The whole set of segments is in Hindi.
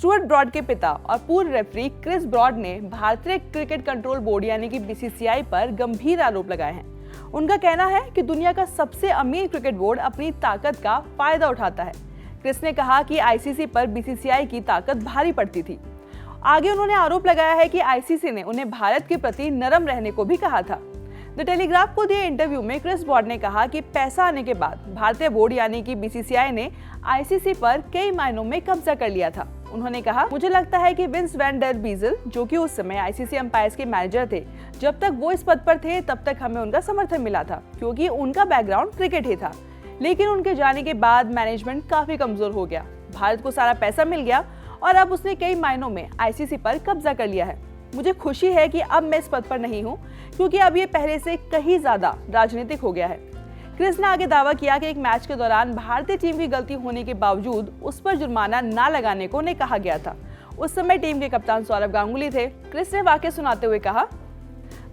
स्टुअर्ट ब्रॉड के पिता और पूर्व रेफरी क्रिस ब्रॉड ने भारतीय क्रिकेट कंट्रोल बोर्ड यानी कि बीसीसीआई पर गंभीर आरोप लगाए हैं। उनका कहना है कि दुनिया का सबसे अमीर क्रिकेट बोर्ड अपनी ताकत का फायदा उठाता है। क्रिस ने कहा कि आईसीसी पर बीसीसीआई की ताकत भारी पड़ती थी। आगे उन्होंने आरोप लगाया है कि आईसीसी ने उन्हें भारत के प्रति नरम रहने को भी कहा था। द टेलीग्राफ को दिए इंटरव्यू में क्रिस ब्रॉड ने कहा कि पैसा आने के बाद भारतीय बोर्ड यानी कि बीसीसीआई ने आईसीसी पर कई मायनों में कब्जा कर लिया था। उन्होंने कहा, मुझे लगता है कि विंस वैन डर बीजल, जो कि उस समय आईसीसी अंपायर्स के मैनेजर थे, जब तक वो इस पद पर थे तब तक हमें उनका समर्थन मिला था क्योंकि उनका बैकग्राउंड क्रिकेट ही था। लेकिन उनके जाने के बाद मैनेजमेंट काफी कमजोर हो गया। भारत को सारा पैसा मिल गया और अब उसने कई मायनों में आईसीसी पर कब्जा कर लिया है। मुझे खुशी है कि अब मैं इस पद पर नहीं हूँ क्योंकि अब ये पहले से कहीं ज्यादा राजनीतिक हो गया है। क्रिस ने आगे दावा किया कि एक मैच के दौरान भारतीय टीम की गलती होने के बावजूद उस पर जुर्माना ना लगाने को उन्हें कहा गया था। उस समय टीम के कप्तान सौरव गांगुली थे। क्रिस ने वाकया सुनाते हुए कहा,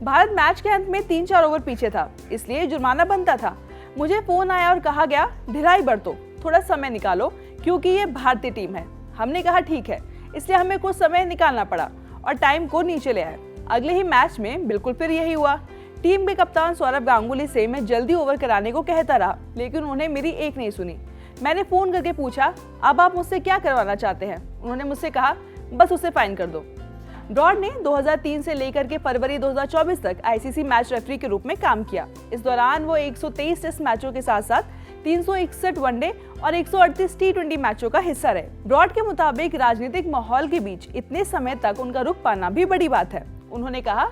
भारत मैच के अंत में 3-4 ओवर पीछे था, इसलिए जुर्माना बनता था। मुझे फोन आया और कहा गया, ढिलाई बरतो, थोड़ा समय निकालो क्योंकि ये भारतीय टीम है। हमने कहा ठीक है, इसलिए हमें कुछ समय निकालना पड़ा और टाइम को नीचे ले आए। अगले ही मैच में बिल्कुल फिर यही हुआ। टीम के कप्तान सौरव गांगुली से मैं जल्दी ओवर कराने को कहता रहा, लेकिन उन्होंने मेरी एक नहीं सुनी। मैंने फोन करके पूछा, अब आप मुझसे क्या करवाना चाहते हैं? उन्होंने मुझसे कहा, बस उसे फाइन कर दो। ब्रॉड ने 2003 से लेकर के फरवरी 2024 तक आईसीसी मैच रेफरी के रूप में काम किया। इस दौरान वो 123 टेस्ट मैचों के साथ साथ 361 वनडे और 138 टी20 मैचों का हिस्सा रहे। ब्रॉड के मुताबिक राजनीतिक माहौल के बीच इतने समय तक उनका रुख पाना भी बड़ी बात है। उन्होंने कहा,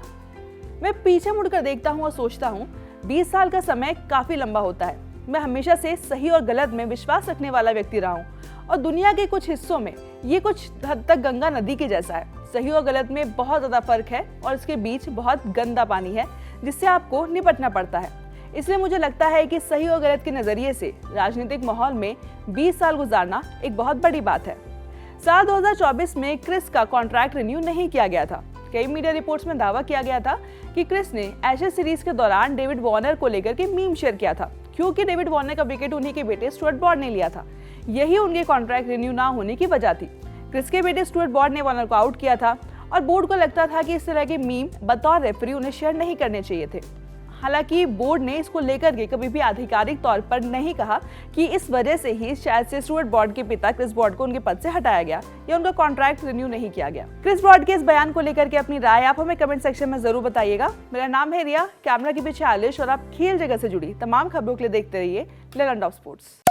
मैं पीछे मुड़कर देखता हूँ और सोचता हूँ 20 साल का समय काफी लंबा होता है। मैं हमेशा से सही और गलत में विश्वास रखने वाला व्यक्ति रहा हूँ और दुनिया के कुछ हिस्सों में ये कुछ हद तक गंगा नदी के जैसा है। सही और गलत में बहुत ज्यादा फर्क है और इसके बीच बहुत गंदा पानी है जिससे आपको निपटना पड़ता है। इसलिए मुझे लगता है कि सही और गलत के नजरिए से राजनीतिक माहौल में 20 साल गुजारना एक बहुत बड़ी बात है। साल 2024 में क्रिस का कॉन्ट्रैक्ट रिन्यू नहीं किया गया था। कई मीडिया रिपोर्ट्स में दावा किया गया था कि क्रिस ने एशेज सीरीज के दौरान डेविड वार्नर को लेकर के मीम शेयर किया था क्योंकि डेविड वार्नर का विकेट उन्हीं के बेटे स्टुअर्ट ब्रॉड ने लिया था। यही उनके कॉन्ट्रैक्ट रिन्यू ना होने की वजह थी। क्रिस के बेटे स्टुअर्ट ब्रॉड ने वार्नर को आउट किया था और बोर्ड को लगता था कि इस तरह के मीम बतौर रेफरी उन्हें शेयर नहीं करने चाहिए थे। हालांकि बोर्ड ने इसको लेकर के कभी भी आधिकारिक तौर पर नहीं कहा कि इस वजह से ही शायद से स्टुअर्ट ब्रॉड के पिता क्रिस ब्रॉड को उनके पद से हटाया गया या उनका कॉन्ट्रैक्ट रिन्यू नहीं किया गया। क्रिस ब्रॉड के इस बयान को लेकर के अपनी राय आप हमें कमेंट सेक्शन में जरूर बताइएगा। मेरा नाम है रिया, कैमरा के पीछे आलिश और आप खेल जगत से जुड़ी तमाम खबरों के लिए देखते रहिए लैंड ऑफ स्पोर्ट्स।